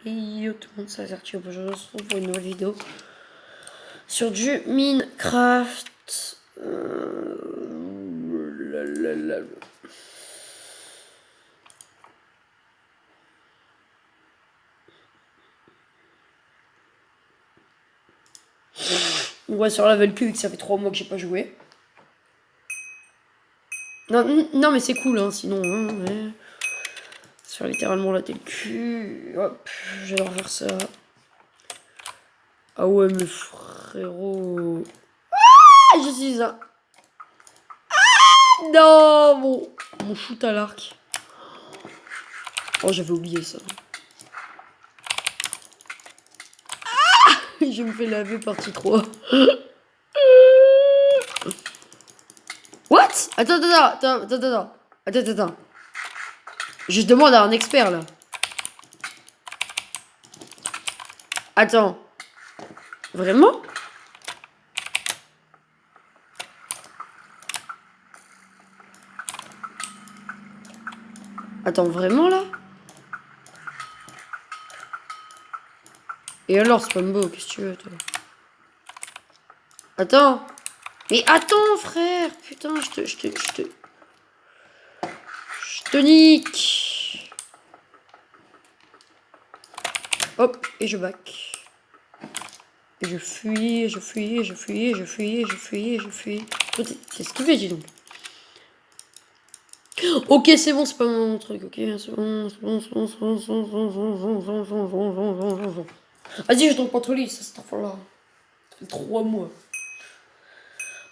Et yo tout le monde, c'est Azertio. Bonjour, on se retrouve pour une nouvelle vidéo sur du Minecraft. On voit sur Level Q, vu que ça fait 3 mois que j'ai pas joué. Non mais c'est cool, hein, sinon. Hein, ouais. Se faire littéralement latter le cul. Hop, j'adore faire ça. Ah ouais, mais frérot. Ah, je suis un. Non, mon shoot à l'arc. Oh, j'avais oublié ça. Je me fais laver partie 3. What? Attends. Je demande à un expert là. Attends. Vraiment? Attends, vraiment là? Et alors, Spambo, qu'est-ce que tu veux toi? Attends. Mais attends, frère. Putain, je te nique. Hop, et je back. Et je fuis. Qu'est-ce qu'il fait, dis donc? Ok, c'est bon, c'est pas mon truc. Ok, c'est bon. Vas-y, je tombe contre lui, ça c'est trop là. Ça fait 3 mois.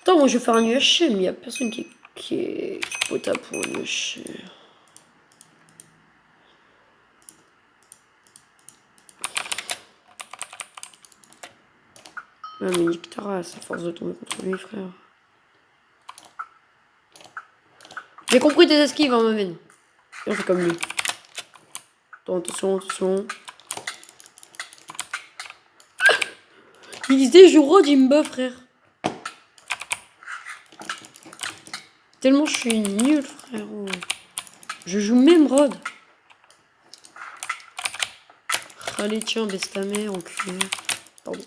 Attends, moi je vais faire un UHC, mais il y a personne qui est potable pour un UHC. Ah, mais nique ta race, à force de tomber contre lui, frère. J'ai compris tes esquives, hein, ma veine. Et on fait comme lui. Attends, attention. XD, je joue Rod, il me bat, frère. Tellement je suis nul, frérot. Je joue même Rod. Allez, tiens, baisse ta mère, enculé. Pardon.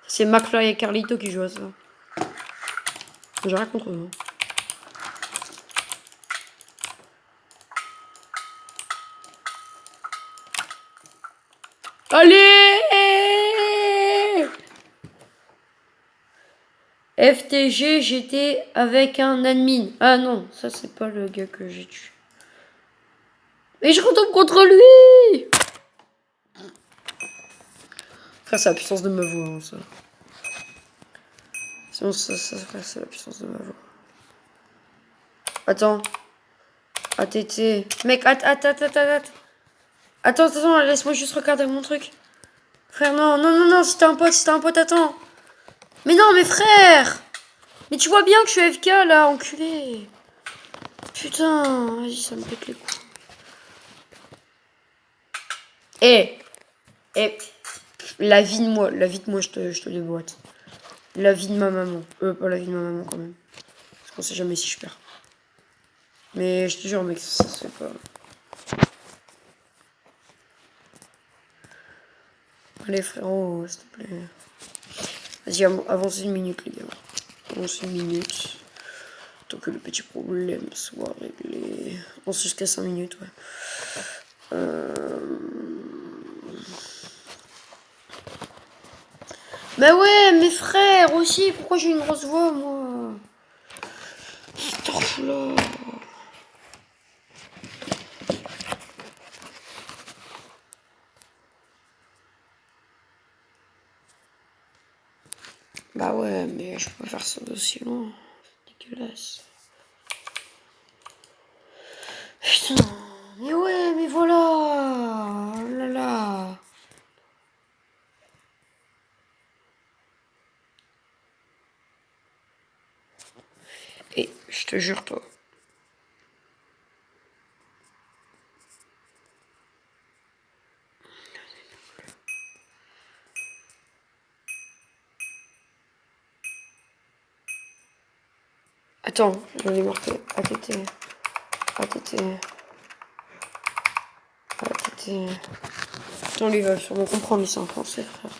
C'est McFly et Carlito qui jouent à ça. J'ai rien contre eux. Allez! FTG, j'étais avec un admin. Ah non, ça c'est pas le gars que j'ai tué. Et je retombe contre lui! Frère, c'est la puissance de ma voix, hein, ça. Sinon, ça c'est la puissance de ma voix. Attends. ATT. Mec, attends. Attends, laisse-moi juste regarder mon truc. Frère, non, si t'es un pote, attends. Mais non, mais frère! Mais tu vois bien que je suis AFK là, enculé. Putain, vas-y, ça me pète les couilles. La vie de moi, je te déboîte. La vie de ma maman. Pas la vie de ma maman quand même. Parce qu'on sait jamais si je perds. Mais je te jure, mec, ça se fait pas. Allez, frérot, s'il te plaît. Vas-y, avance 1 minute, les gars. Avance 1 minute. Tant que le petit problème soit réglé. On se jusqu'à 5 minutes, ouais. Bah ouais, mes frères aussi, pourquoi j'ai une grosse voix, moi? Là. Bah ouais, mais je peux pas faire ça aussi loin. C'est dégueulasse. Putain, mais ouais, mais voilà. Oh là là. Et je te jure, toi. Attends, je vais marquer ATT. ATT. ATT. Putain, lui va sûrement comprendre, c'est en français, frère.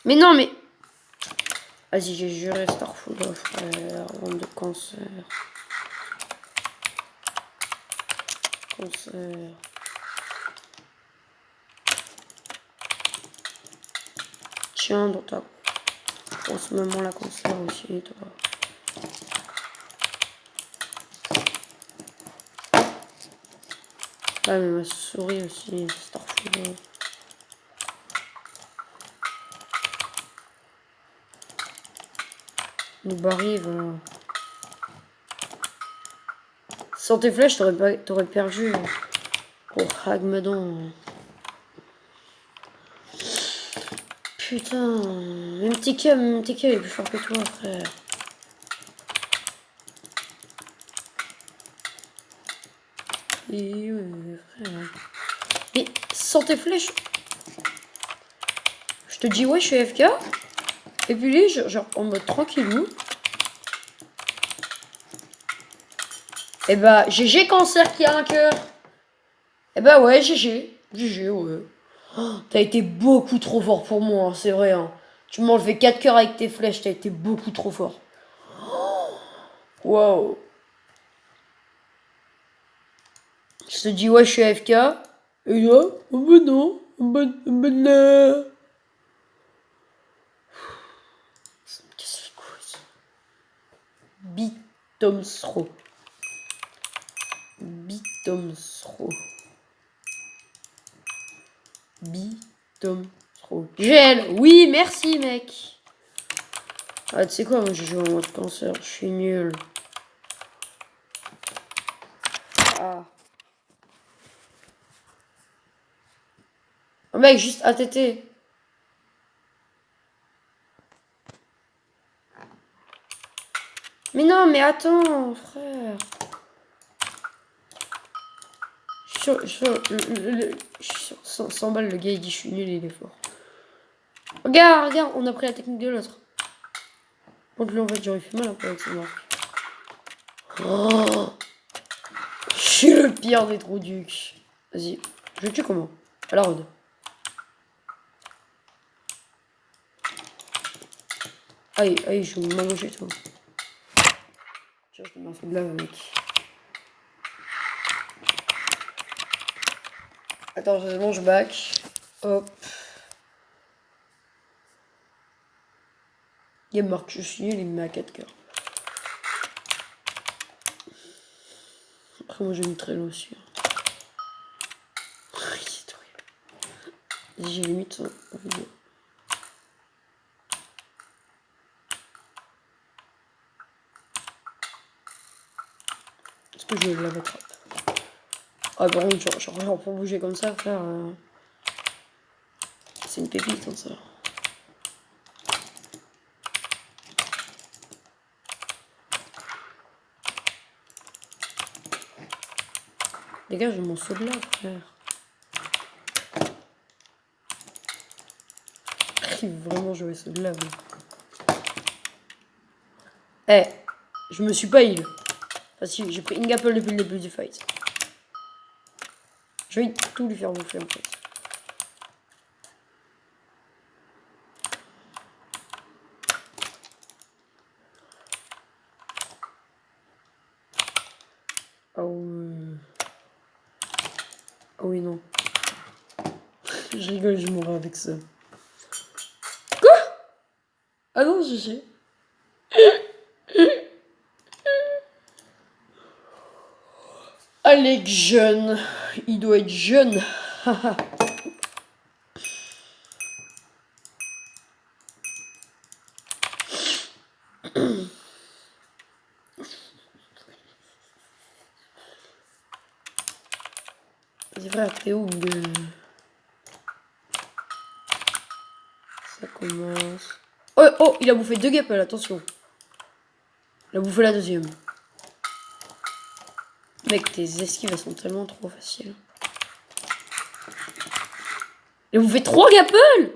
Mais non, mais... Vas-y, j'ai juré Starfood, frère. Honte de cancer. Cancer. Tiens, dans ta... En ce moment, la cancer aussi, toi. Ah, mais ma souris aussi, Starfood. Nous arrive. Sans tes flèches, t'aurais perdu. Oh, Hagmedon. Putain. Même TK il est plus fort que toi, frère. Et ouais, frère. Mais sans tes flèches. Je te dis, ouais, je suis FK. Et puis lui, genre en mode tranquillou. Et bah, GG cancer qui a un cœur. Et bah ouais, GG. GG, ouais. Oh, t'as été beaucoup trop fort pour moi, hein, c'est vrai. Hein. Tu m'as enlevé 4 cœurs avec tes flèches, t'as été beaucoup trop fort. Wow. Je te dis, ouais, je suis AFK. Et là, oh ben non. Ben là. Qu'est-ce que c'est quoi ça? Bitomsro. Bitomsro. Bitomsro. GL. Oui, merci, mec. Ah, tu sais quoi, moi j'ai joué en mode cancer, je suis nul. Ah. Oh, mec, juste ATT. Mais non, mais attends, frère. Je suis sur 100 balles, le gars il dit je suis nul, il est fort. Regarde, on a pris la technique de l'autre. Contre lui, en fait, j'aurais fait mal un peu avec son arc. Oh, je suis le pire des trous ducs. Vas-y, je le tue comment? À la rôde. Aïe, je vais m'allonger, toi. Tiens, je te mets un feu de lave, mec. Attends, je back. Hop. Game marque, je suis nul, il me met à 4 cœurs. Après, moi, j'ai une traîne aussi. C'est horrible. J'ai limite ça en vidéo. Est-ce que je vais la mettre? Ah, par contre, genre pour bouger comme ça, frère. C'est une pépite, hein, ça. Les gars, je m'en saute là, frère. Il veut vraiment jouer ce de là. Eh, je me suis pas heal. Enfin, si, j'ai pris une apple depuis le début du fight. Je vais tout lui faire bouffer en fait. Ah oui, non. Je rigole, je mourrai avec ça. Quoi? Ah non, je sais. Alec jeune. Il doit être jeune. Vas-y frère, t'es où de... Ça commence... Oh, il a bouffé 2 gapples, attention. Il a bouffé la deuxième. Mec, tes esquives, elles sont tellement trop faciles. Il a bouffé 3 gapples.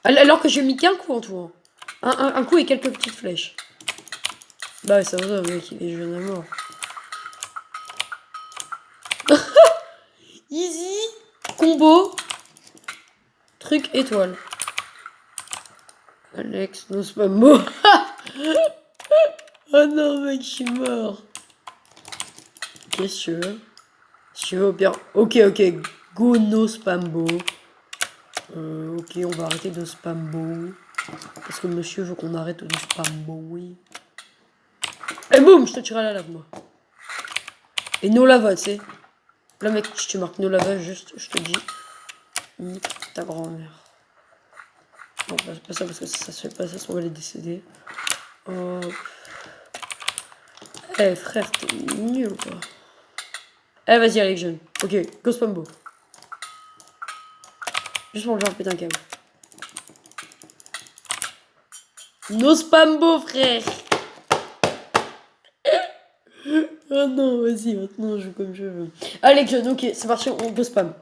Alors que j'ai mis qu'un coup en tout. Un coup et quelques petites flèches. Bah ça va, mec, il est jeune à mort. Easy, combo, truc étoile. Alex, no spambo. Oh non, mec, je suis mort. Qu'est-ce que tu veux? Si tu veux, au pire. Ok, go no spambo. Ok, on va arrêter de spambo. Parce que monsieur veut qu'on arrête de spambo, oui. Et boum, je te tire à la lave, moi. Et no lava, tu sais. Là, mec, tu marques no lava, juste, je te dis. Nique ta grand-mère. Non, pas ça, parce que ça se fait pas, ça, on va les décéder. Hop. Eh, frère, t'es nul, quoi. Eh, vas-y, Alex, jeune. Ok, go spambo. Juste pour le genre, péter un câble. No spambo, frère. Oh non, vas-y, maintenant je joue comme je veux. Allez, jeune, ok, c'est parti, on go spam.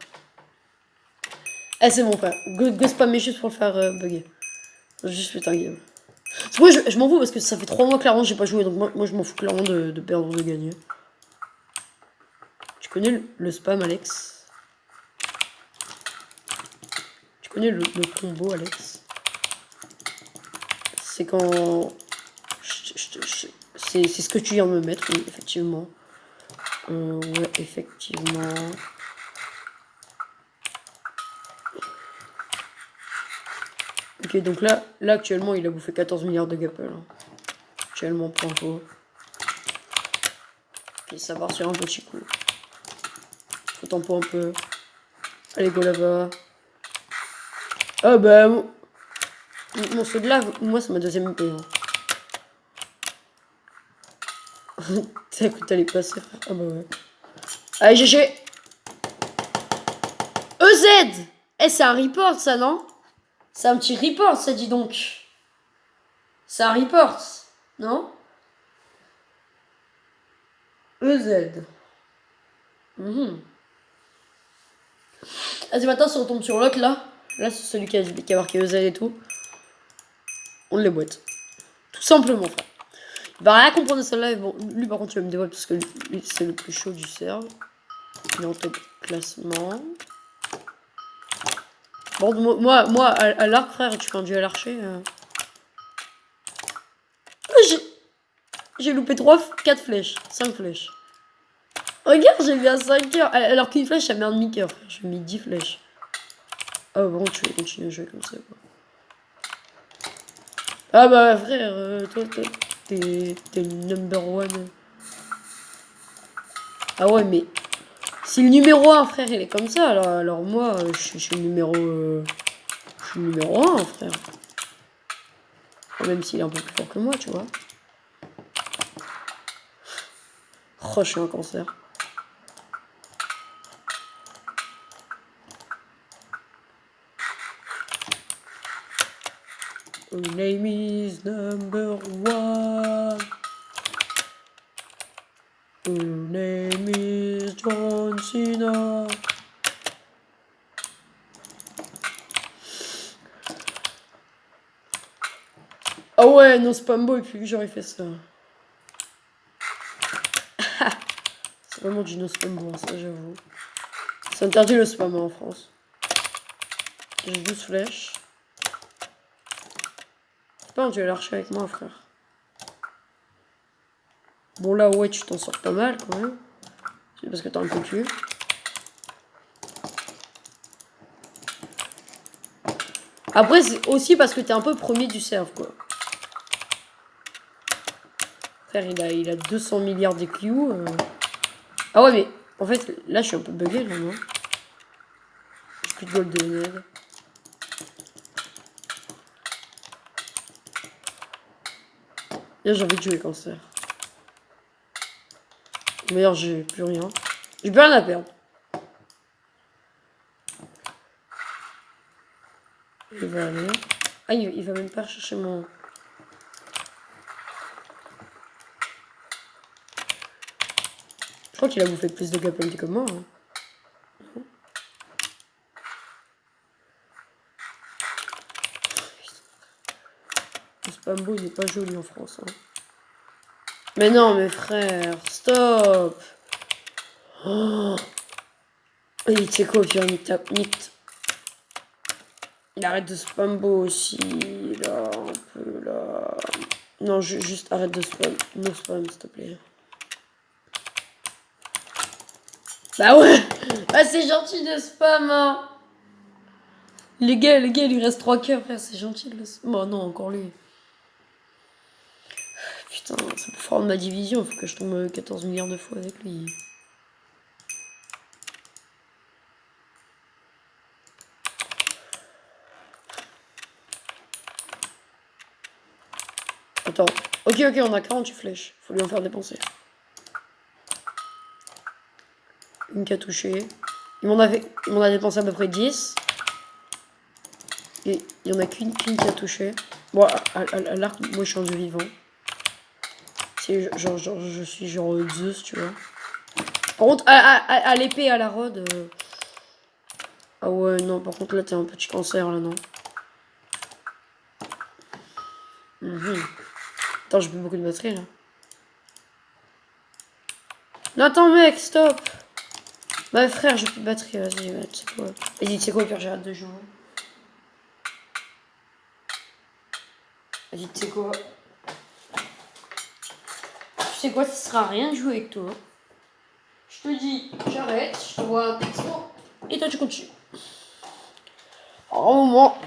Eh, c'est bon, frère. Go spammer juste pour le faire bugger. Juste péter un game. Moi, je m'en fous parce que ça fait 3 mois clairement que j'ai pas joué, donc moi je m'en fous clairement de perdre ou de gagner. Tu connais le spam, Alex? Tu connais le combo, Alex? C'est quand... C'est ce que tu viens de me mettre, oui, effectivement. Ouais, effectivement. Ok, donc là actuellement, il a bouffé 14 milliards de gapple. Hein. Actuellement, pour info. Et ça part sur un petit coup. Faut tempo un peu. Allez, go là-bas. Ah bah... Mon saut de lave, moi, c'est ma deuxième épée. Hein. T'as cru que t'allais passer, frère. Ah bah ouais. Allez, GG. EZ. Eh, c'est un report, ça, non? C'est un petit report, ça, dis donc. C'est un report, non? EZ. Vas-y, maintenant, si on tombe sur l'autre, là. Là, c'est celui qui a marqué EZ et tout. On les boîte. Tout simplement, frère. Il va rien comprendre de celle-là. Bon, lui, par contre, il va me dévoiler parce que lui, c'est le plus chaud du serve. Il est en top classement. Bon, moi à l'arc, frère, tu fais un duel archer. J'ai loupé 4 flèches. 5 flèches. Regarde, j'ai mis à 5 heures. Alors qu'une flèche, ça met un demi-cœur, frère. J'ai mis 10 flèches. Oh, bon, tu vas continuer à jouer comme ça, quoi. Ah bah, frère, toi, t'es le number one. Ah ouais, mais si le numéro 1, frère, il est comme ça, alors moi, je suis le numéro... je suis le numéro 1, frère. Même s'il est un peu plus fort que moi, tu vois. Oh, je suis un cancer. Your name is number 1. Your name is John Cena. Ah ouais, non, spambo, et puis j'aurais fait ça. C'est vraiment du no spambo, ça, j'avoue. C'est interdit le spam en France. J'ai 12 flèches. C'est pas un duel archer avec moi, frère. Bon, là, ouais, tu t'en sors pas mal, quand même. C'est parce que t'as un peu cul. Après, c'est aussi parce que t'es un peu premier du serve, quoi. Frère, il a 200 milliards de Q. Ah ouais, mais en fait, là, je suis un peu bugué, là, non? J'ai plus de gold de Ned. Là, j'ai envie de jouer cancer. D'ailleurs, j'ai plus rien. J'ai plus rien à perdre. Il va aller. Ah, il va même pas chercher mon... Je crois qu'il a bouffé plus de gapelty que moi. Hein. Le spambo, il est pas joli en France. Hein. Mais non, mes frères, stop. Oh. Et tu sais quoi, au pire, nique. Il arrête de spam beau aussi, là, un peu, là. Non, juste arrête de spam. No spam, s'il te plaît. Bah ouais. Ah, c'est gentil de spam, hein. Les gars, il lui reste 3 cœurs, frère, c'est gentil de le spam. Bon, non, encore lui. Putain, c'est pour faire de ma division, faut que je tombe 14 milliards de fois avec lui. Attends. Ok, on a 48 flèches. Faut lui en faire dépenser. Une qui a touché. Il m'en a dépensé à peu près 10. Et il y en a qu'une qui a touché. Bon, à l'arc, moi je suis en dieu vivant. C'est genre, je suis genre Zeus, tu vois. Par contre, à l'épée, à la rod. Ah ouais, non, par contre là t'es un petit cancer là, non. Attends, j'ai plus beaucoup de batterie là. Non, attends, mec, stop. Bah, frère, j'ai plus de batterie, vas-y, tu sais quoi. Vas-y, tu sais quoi, pire, j'ai hâte de jouer. Vas-y, tu sais quoi. Tu sais quoi, ça sert à rien de jouer avec toi. Je te dis, j'arrête, je te vois un texto, et toi tu continues. Au moment.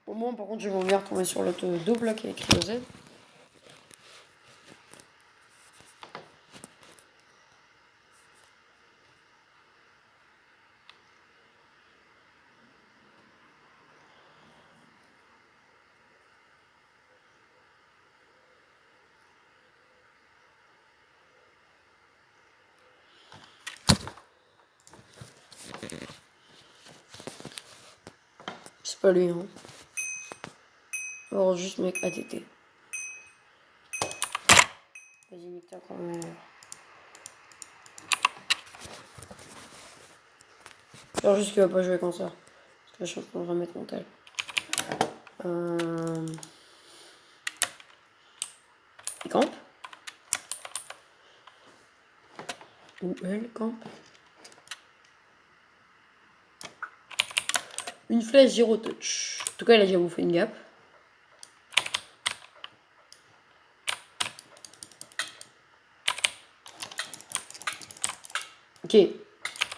Au moment, par contre, je vais bien retomber sur l'autre double là qui est écrit au Z. C'est pas lui, hein. Alors, juste mec ATT. Vas-y, nique ta grand-mère. Alors, juste qu'il va pas jouer comme ça. Parce que je suis en train de remettre mon tel. Il campe. Ou elle campe. Une flèche, 0 touch. En tout cas, il a déjà bouffé une gap. Ok.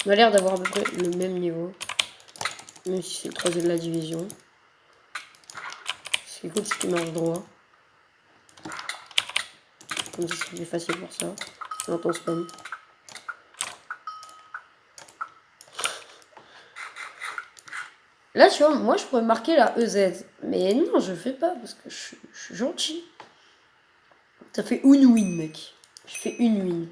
On a l'air d'avoir à peu près le même niveau. Même si c'est le troisième de la division. Ce qui est cool, c'est qu'il marche droit. Comme ça, c'est plus facile pour ça. Dans ton spam. Là, tu vois, moi, je pourrais marquer la EZ. Mais non, je fais pas parce que je suis gentil. Ça fait une win, mec. Je fais une win.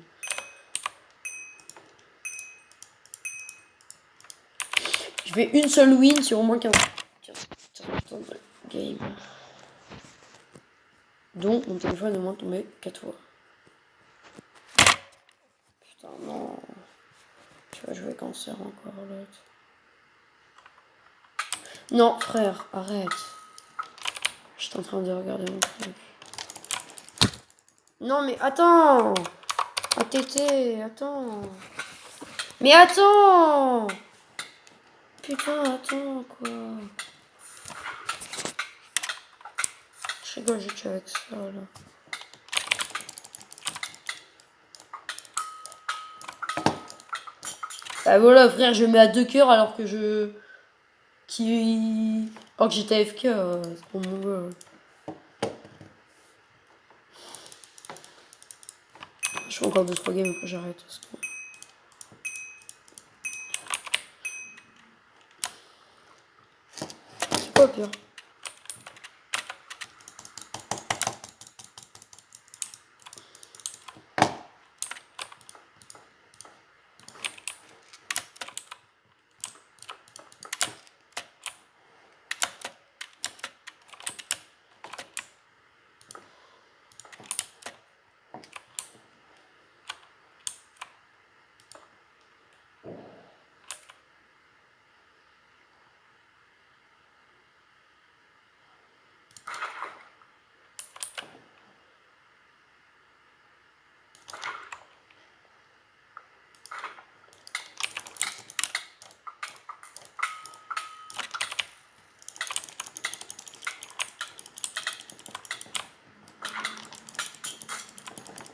Je fais une seule win sur au moins 15 game. Donc, mon téléphone est au moins tombé 4 fois. Putain, non. Tu vas jouer cancer encore, l'autre. Non, frère, arrête. Je suis en train de regarder mon truc. Non, mais attends. Ah, tété, attends. Mais attends. Putain, attends, quoi. Je rigole juste avec ça, là. Bah voilà, frère, je mets à 2 cœurs alors que je... Alors que j'étais AFK, c'est pour mon gars. Je fais encore 2-3 games après j'arrête. C'est quoi pire?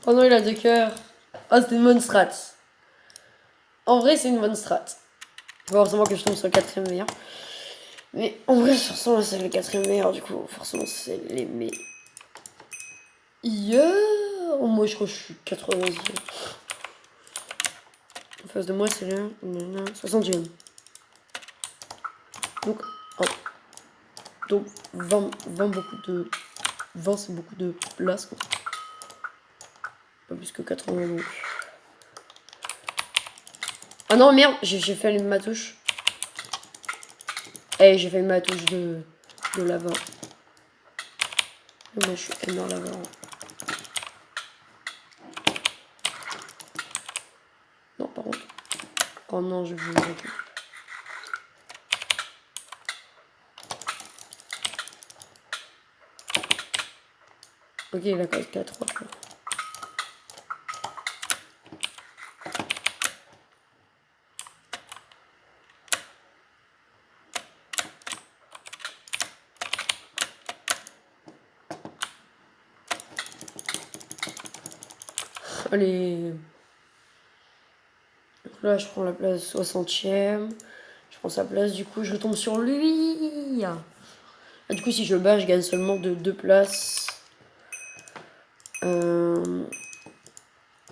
Oh non, il a 2 cœurs. Ah, c'était une bonne strat. En vrai, c'est une bonne strat. Faut forcément que je tombe sur le 4ème meilleur. Mais en vrai, forcément, c'est le 4ème meilleur, du coup, forcément, c'est les meilleurs. Oh, moi, je crois que je suis 80e. En face de moi, c'est le 60e. Donc, oh. Donc 20 beaucoup de... 20, c'est beaucoup de place, quoi. Pas plus que 80, donc... Ah non, merde, j'ai fait ma touche. Eh, j'ai fait ma touche de lava. Moi, je suis énorme lava. Non, par contre. Oh non, je veux récupérer. Ok, il a quand même 4 3. Allez. Donc là, je prends la place 60e. Je prends sa place, du coup, je retombe sur lui. Ah, du coup, si je le bats, je gagne seulement de 2 places.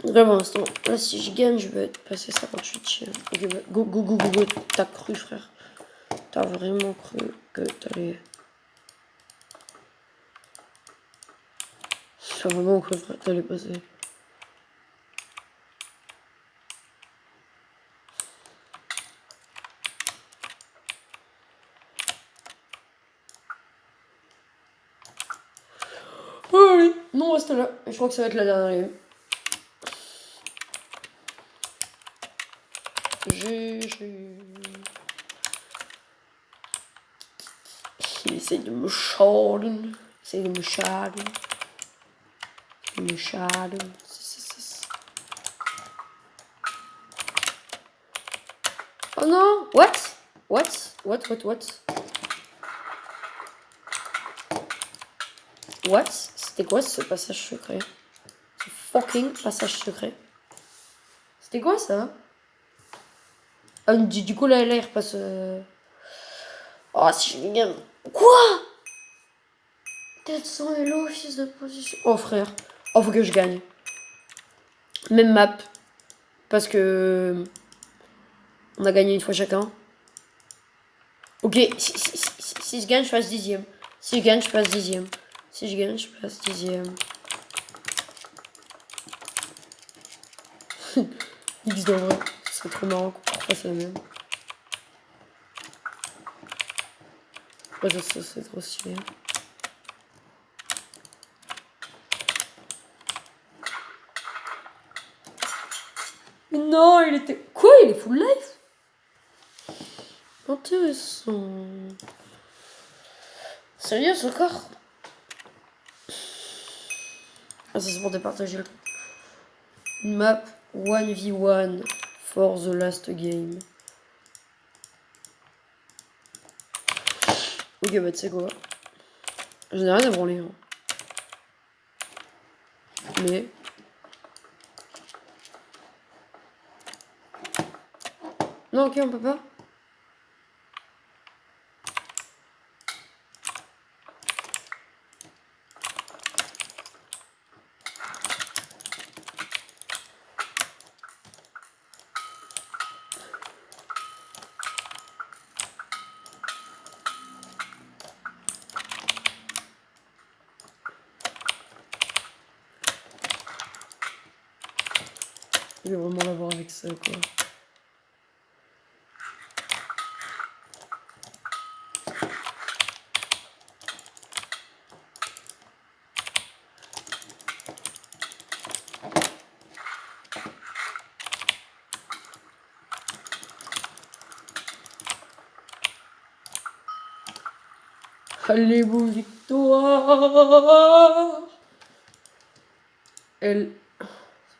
Là, pour l'instant, là, si je gagne, je vais passer 58e. Ok, bah, go, go, go, go, go. T'as cru, frère. T'as vraiment cru que t'allais... T'as vraiment cru, frère, que t'allais passer. Oh, allez. Non, on reste là. Je crois que ça va être la dernière game. GG. Il essaye de me charden. Il essaye de me charden. Me charden. Oh non. What? What? What? What? What? What? C'était quoi ce passage secret? Ce fucking passage secret. C'était quoi ça? Ah, du coup là, il repasse... Oh, si je gagne... Quoi? 400 hello, fils de position. Oh frère. Oh, faut que je gagne. Même map. Parce que... On a gagné une fois chacun. Ok, si je gagne, je passe 10e. Si je gagne, je passe 10e. Si je gagne, je passe 10e. X de vrai. Ce serait trop marrant qu'on fasse la même. Ouais, ça c'est trop stylé. Mais non, il était... Quoi? Il est full life? Intéressant. Sérieux, ce corps? Ah, ça c'est pour départager le truc. Une map 1v1 for the last game. Ok, bah tu sais quoi? Je n'ai rien à branler. Hein. Mais... Non, ok, on peut pas. Je vais vraiment l'avoir avec ça, quoi. Allez, vous, victoire! Elle...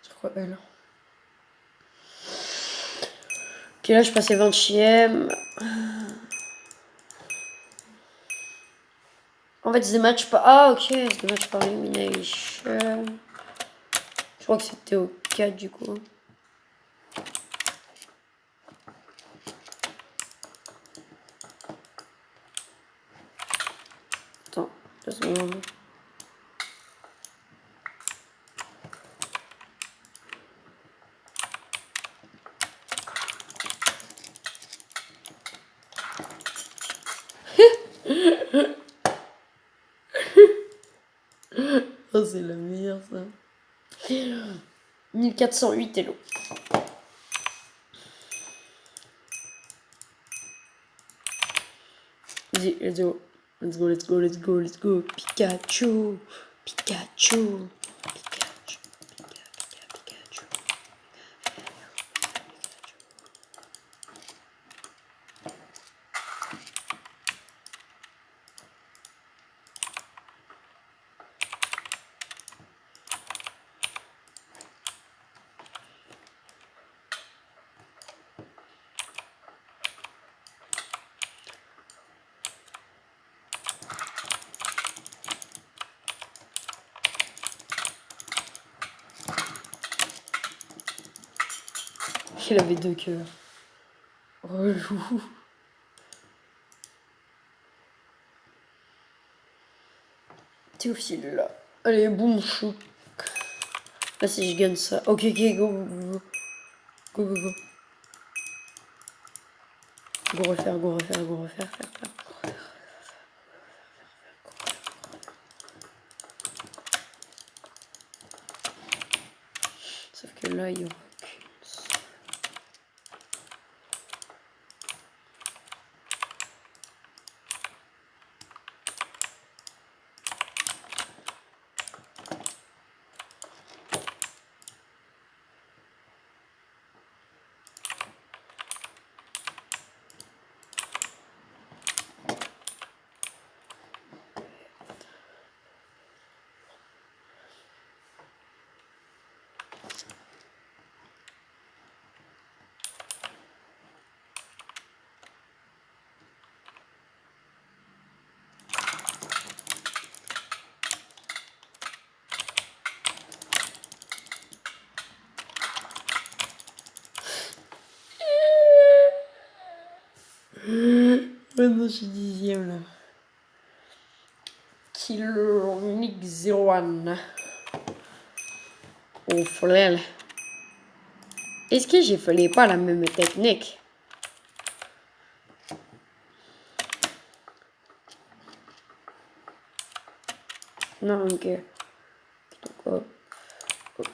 Je crois elle. Ok, là, je passais 20e. En fait, c'est des matchs par... Ah, ok, c'est des matchs par elimination. crois que c'était au 4 du coup. Attends, 2 secondes. Oh, c'est la meilleure ça. 1408 hello. Vas-y, let's go. Let's go, let's go, let's go, let's go. Pikachu. Pikachu. Pikachu. Pikachu. Il avait 2 cœurs. Relou. Théophile là. Allez, boum, chou. Là, si je gagne ça. Ok, ok, go, go, go. Go, go, go. Go refaire, go refaire, go refaire, faire. Sauf que là, il y aura qu'une. Maintenant, je suis 10ème là. Kilonic 01. Oh, frère. Est-ce que je ferais pas la même technique? Non, ok. Donc, hop, hop.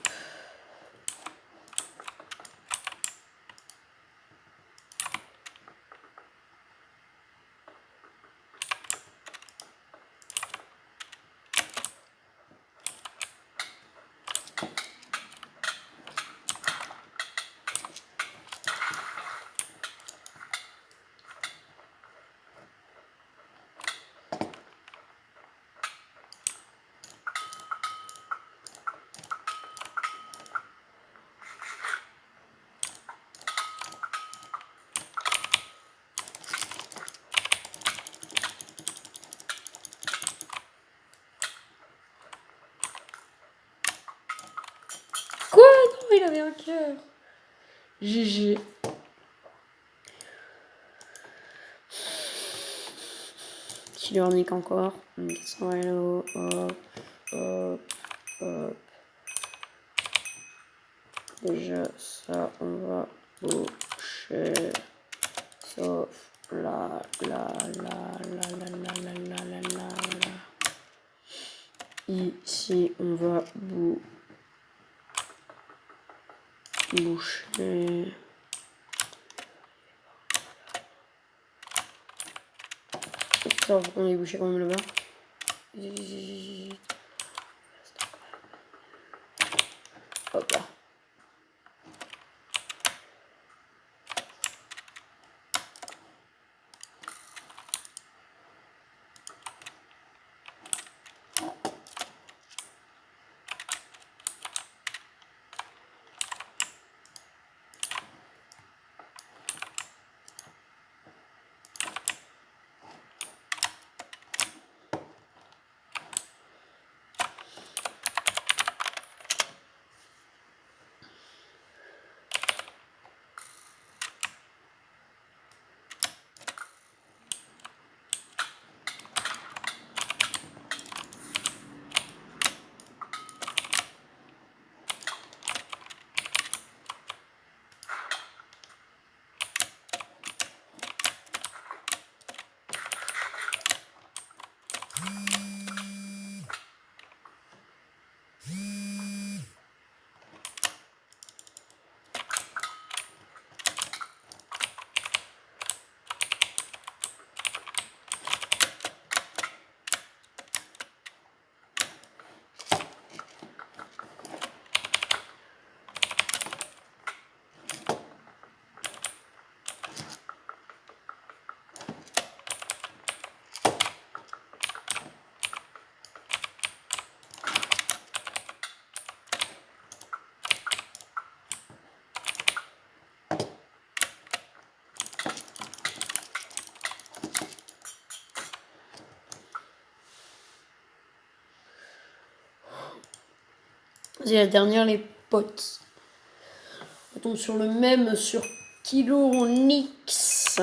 Quoi? Non, il avait un cœur. GG. Kilornic encore. 400 hello. Hop, hop, hop. Déjà, ça, on va boucher. Sauf là. Ici, on va boucher. Putain, faut qu'on ait bouché quand même là-bas. Hop là. C'est la dernière, les potes. On tombe sur le même, sur Kilo Nix.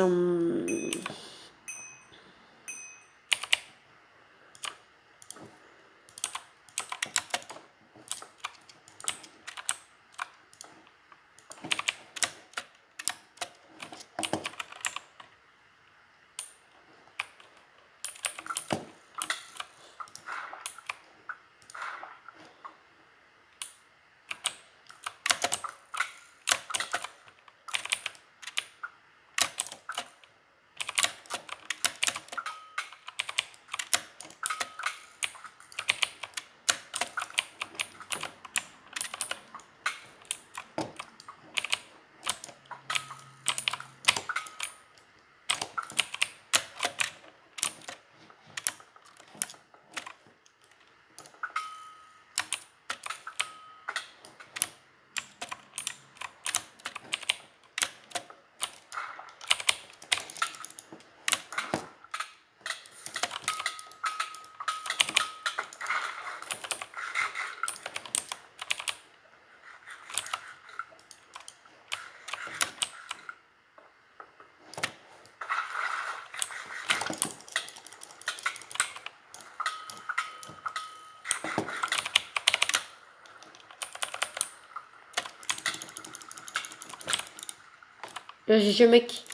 Là, j'ai mec.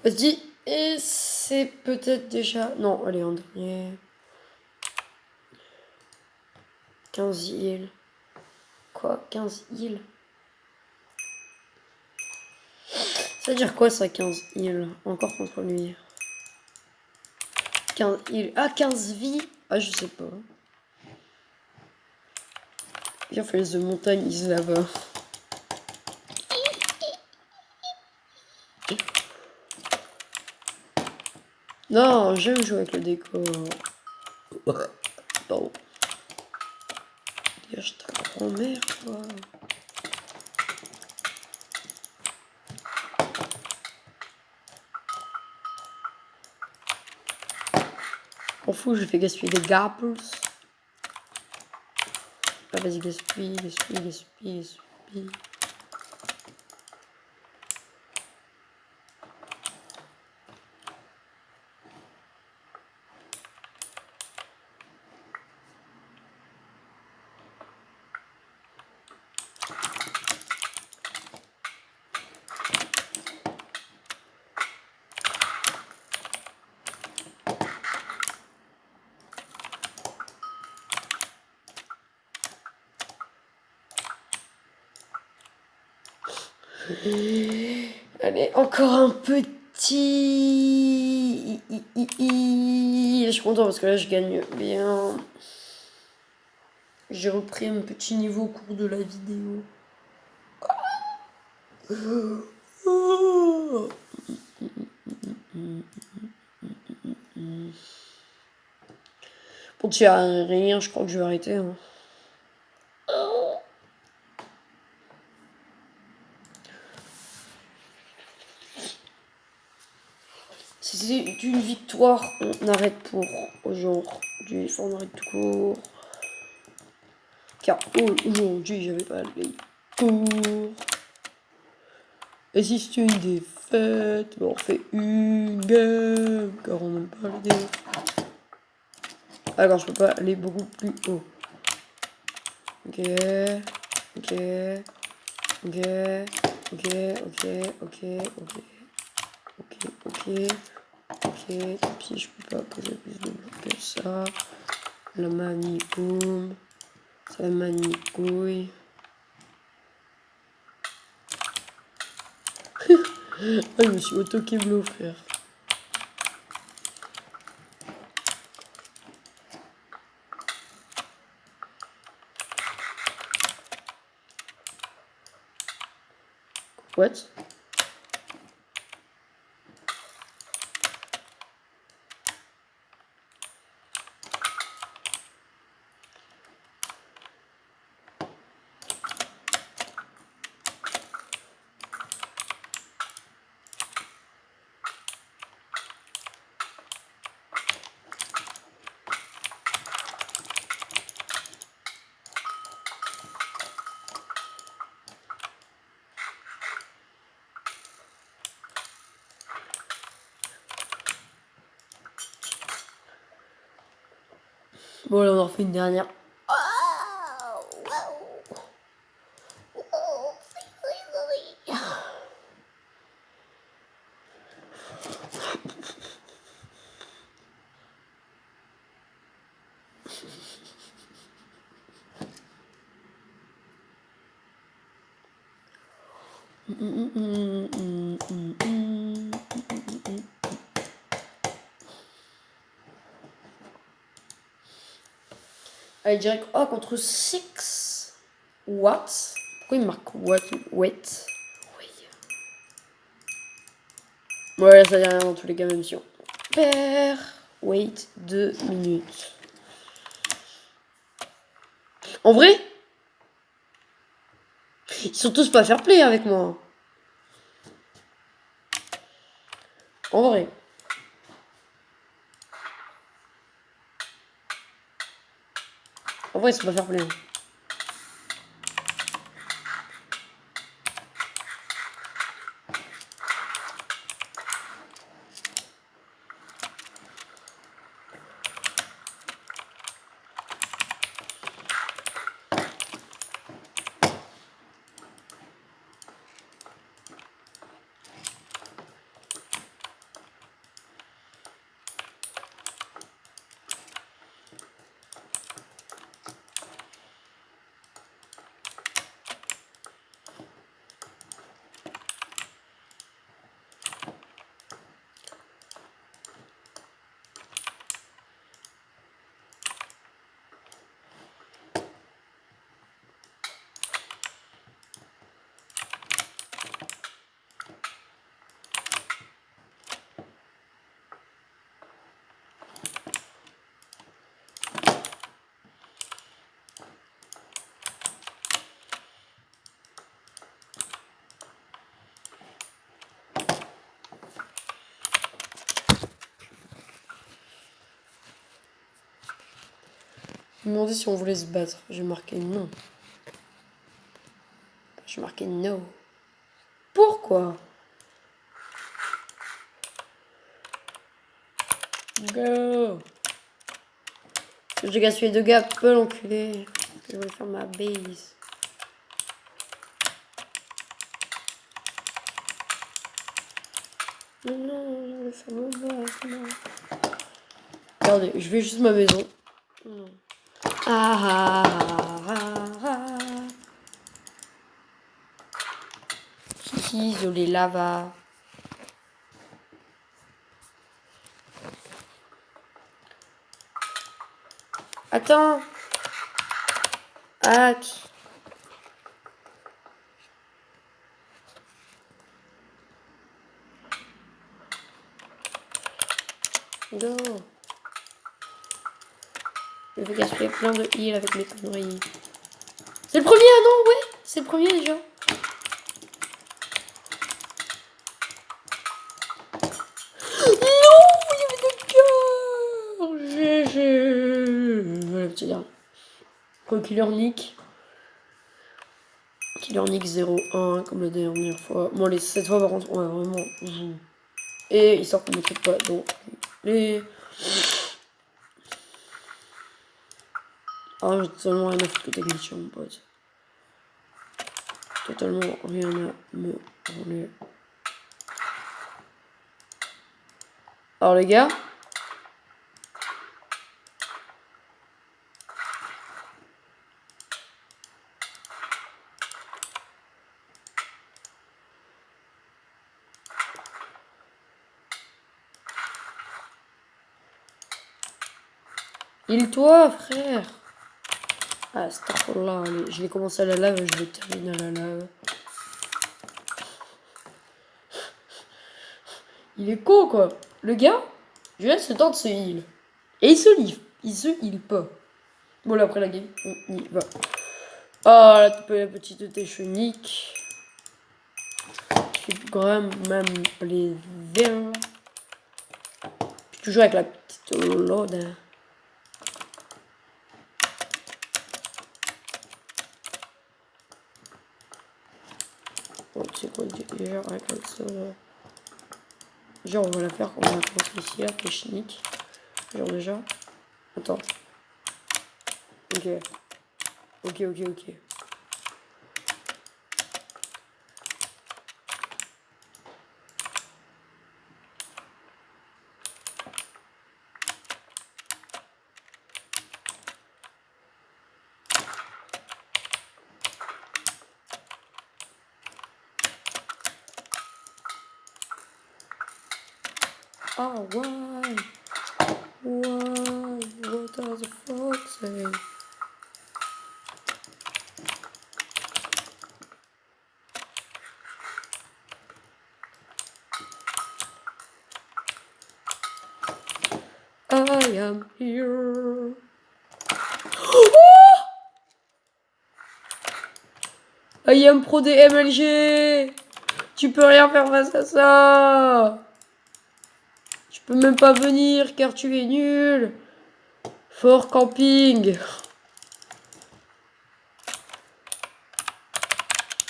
Vas-y. Et c'est peut-être déjà... Non, allez, en dernier. 15 îles. Quoi, 15 îles? Ça veut dire quoi, ça, 15 îles? Encore contre lui. 15 îles. Ah, 15 vies? Ah, je sais pas. Viens, fait les montagnes, ils se là-bas. Non, j'aime jouer avec le décor. Pardon. Dégage ta grand-mère, quoi. M'en fous, je fais gaspiller des gapples. Ah, vas-y, gaspille, gaspille, gaspille, gaspille. Allez, encore un petit... Je suis content parce que là, je gagne bien. J'ai repris un petit niveau au cours de la vidéo. Bon, tu as rien, je crois que je vais arrêter. Hein. Si c'est une victoire, on arrête pour aujourd'hui. On arrête tout court. Car aujourd'hui, j'avais pas les cours. Et si c'est une défaite, on fait une game. Car on n'aime pas les défaites. Alors, je peux pas aller beaucoup plus haut. Ok. Ok. Ok. Ok. Ok. Ok. Ok. Ok. Ok. Ok. Tant pis, je peux pas que j'ai plus de blocs que ça. La manie boum. Ça la manie couille. Ah, je me suis auto-kiblo, frère. What? Bon, là, on en refait une dernière. Allez, direct. Oh, contre 6 watts. Pourquoi il marque what? Wait. Oui. Ouais, ça dit rien dans tous les cas, même si on perd. Wait 2 minutes. En vrai, ils sont tous pas fair play avec moi. En vrai. En vrai, ils sont pas fair play. Ils m'ont dit si on voulait se battre. J'ai marqué non. J'ai marqué no. Pourquoi? Go! J'ai gaspillé 2 gars, peu l'enculé. Je voulais faire ma base. Non, je voulais faire mon base, non. Regardez, je vais juste ma maison. Non. Ah ah ah ah ah. Si, isolé lava. Attends. Hack. Go. Je vais gaspiller plein de heal avec mes conneries. C'est le premier, ah non, ouais. C'est le premier déjà. Non, il y avait 2 cœurs. GG. Voilà, petit dernier. Quoi, Killer Nick. Killer Nick 0-1 comme la dernière fois. Bon, les 7 fois par contre, ouais, vraiment. Et il sort qu'on ne maîtrise pas. Donc, les. Ah, j'ai totalement rien à foutre que t'es glitché, mon pote. Totalement rien à me rouler. Alors, les gars. Heal-toi, frère. Ah, là, je vais commencer à la lave, je vais terminer à la lave. Il est con, quoi. Le gars, je laisse le temps de se heal. Et il se livre. Il se heal pas. Bon, là, après la game, on y va. Ah, la petite têche unique. Qui fait quand même plaisir. Puis toujours avec la petite load. Bon, tu sais quoi, déjà, avec ça, là. Genre, on va la faire comme on a commencé ici, la pêche unique. Genre, déjà. Attends. Ok. Ok. Oh, why? Why? What does the fuck say? I am here. Oh! I am pro des MLG. Tu peux rien faire face à ça. Tu peux même pas venir car tu es nul. Fort camping.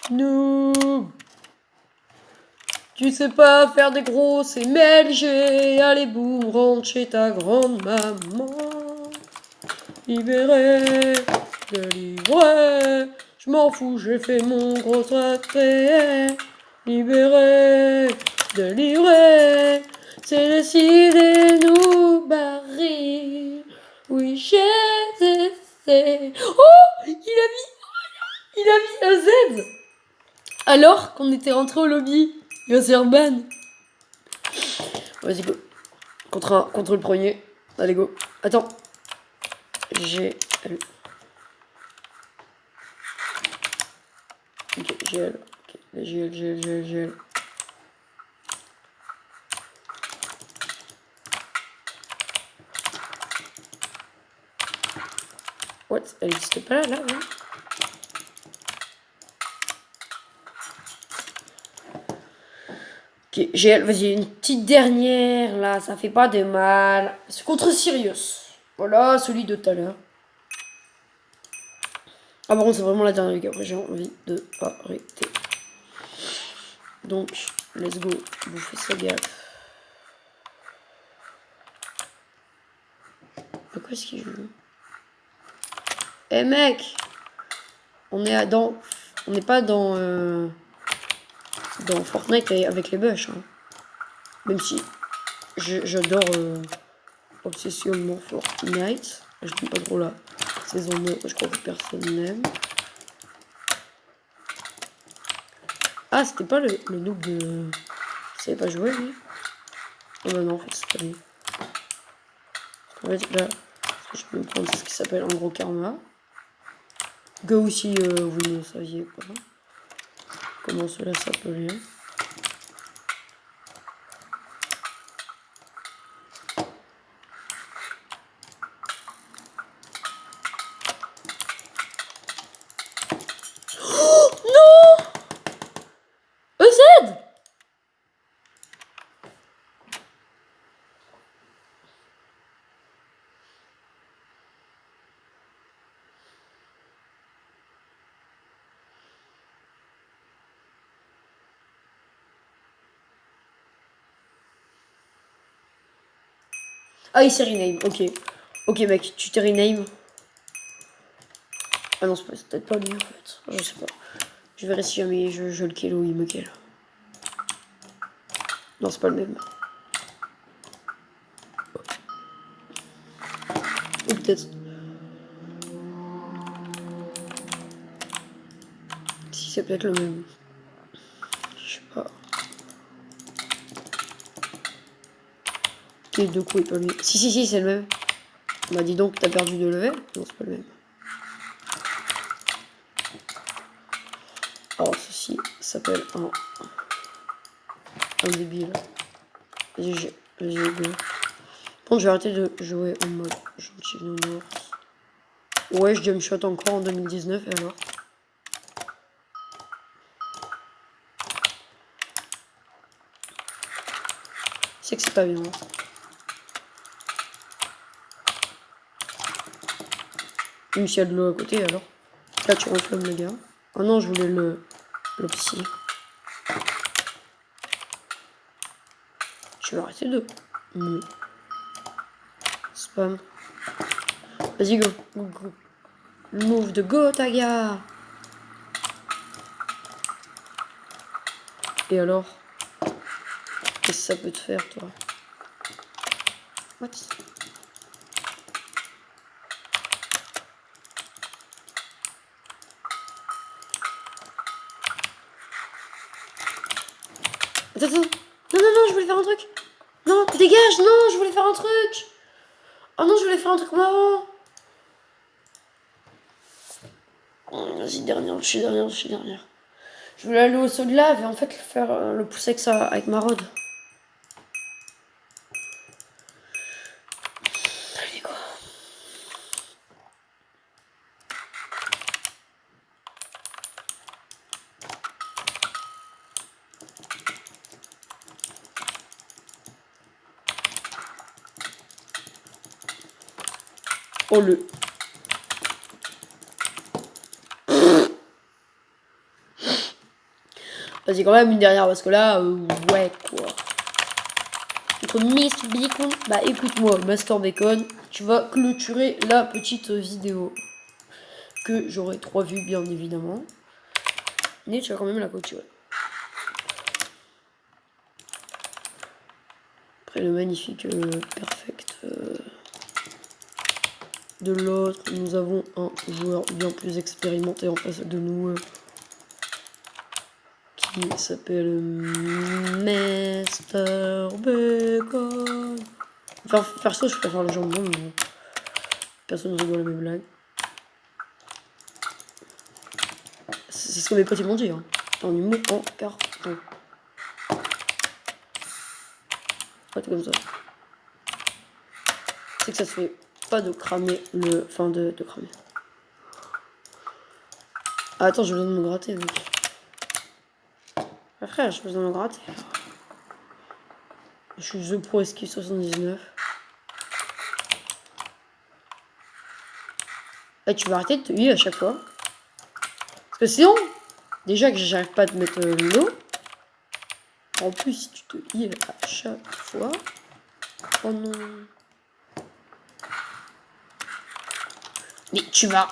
Noob. Tu sais pas faire des grosses MLG. Allez boum, rentre chez ta grande maman. Libéré, délivré. Je m'en fous, j'ai fait mon gros retrait. Libéré, délivré. C'est décidé nous barrer. Oui, j'ai essayé. Oh, il a mis un Z. Alors qu'on était rentré au lobby. Il va se faire ban. Vas-y, go. Contre le premier. Allez, go. Attends. J'ai... Ok, GL. Ok, GL. What? Elle existe pas là, ouais. Ok, GL, vas-y, une petite dernière, là, ça fait pas de mal. C'est contre Sirius. Voilà, celui de tout à l'heure. Ah, par contre, c'est vraiment la dernière, après j'ai envie de arrêter. Donc, let's go, vous faites ça gaffe. À quoi est-ce qu'il joue? Eh mec! On est pas dans Fortnite avec les bush, hein. Même si j'adore obsessionnement Fortnite. Je dis pas trop la saison 9, je crois que personne n'aime. Ah, c'était pas le noob de... Il savait pas jouer, lui? Oh bah non, en fait, c'est pas lui. En fait, là, je peux me prendre ce qui s'appelle en gros karma. Go si vous ne saviez pas comment cela s'appelait. Oh non! EZ! Ah, il s'est rename, ok. Ok, mec, tu t'es rename. Ah non, c'est peut-être pas lui en fait. Je sais pas. Je verrai si jamais je le kill ou il me kill. Non, c'est pas le même. Ou peut-être. Si c'est peut-être le même. Je sais pas. Ok, du coup, il est pas lui. Si, c'est le même. Bah dis donc, t'as perdu de level. Non, c'est pas le même. Alors ceci s'appelle un débile. Vas-y, go. Bon, je vais arrêter de jouer en mode gentil nounours. Ouais, je jump shot encore en 2019, et alors? C'est que c'est pas bien. Même s'il y a de l'eau à côté, alors. Là, tu renflammes les gars. Oh non, je voulais le psy. Tu vas arrêter de... Spam. Vas-y, go. Go. Move de go, Taga. Et alors? Qu'est-ce que ça peut te faire, toi? What? Attends. Non, je voulais faire un truc. Non, dégage, non, je voulais faire un truc. Oh non, je voulais faire un truc marrant. Vas-y, dernière, je suis dernière. Je voulais aller au saut de lave et en fait faire le pousser avec ça, avec ma rod. Allez, quoi. Oh le... Vas-y, quand même une dernière parce que là, ouais, quoi. Entre Mr. Bacon, bah écoute-moi, Master Bacon, tu vas clôturer la petite vidéo. Que j'aurai 3 vues, bien évidemment. Mais tu vas quand même la clôturer. Après le magnifique perfect de l'autre, nous avons un joueur bien plus expérimenté en face de nous. Qui s'appelle Mr. Bacon. Enfin, perso, je préfère le jambon, mais bon. Personne ne rigole à mes blagues. C'est ce que mes potes m'ont dit, hein. En humour, en carton. Pas tout comme ça. C'est que ça se fait pas de cramer le... Enfin, de cramer. Ah, attends, j'ai besoin de me gratter, mec. Ah, frère, j'ai besoin de me gratter. Je suis The Pro Esquive 79. Et tu vas arrêter de te heal à chaque fois. Parce que sinon, déjà que j'arrive pas à te mettre l'eau. En plus, si tu te heal à chaque fois. Oh non. Mais tu vas...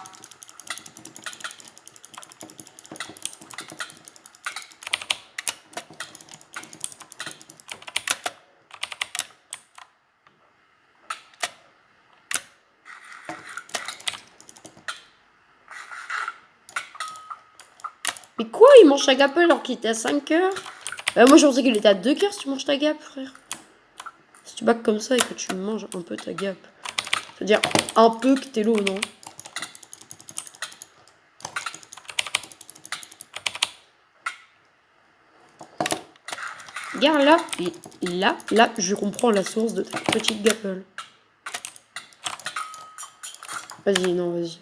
Mais quoi, il mange ta gap alors qu'il était à 5 heures? Moi je pensais qu'il était à 2 heures si tu manges ta gap, frère. Si tu back comme ça et que tu manges un peu ta gap. C'est-à-dire un peu que t'es low, non? Regarde là, et là, je comprends la source de ta petite gapple. Vas-y, non, vas-y.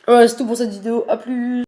Ouais, c'est tout pour cette vidéo, à plus.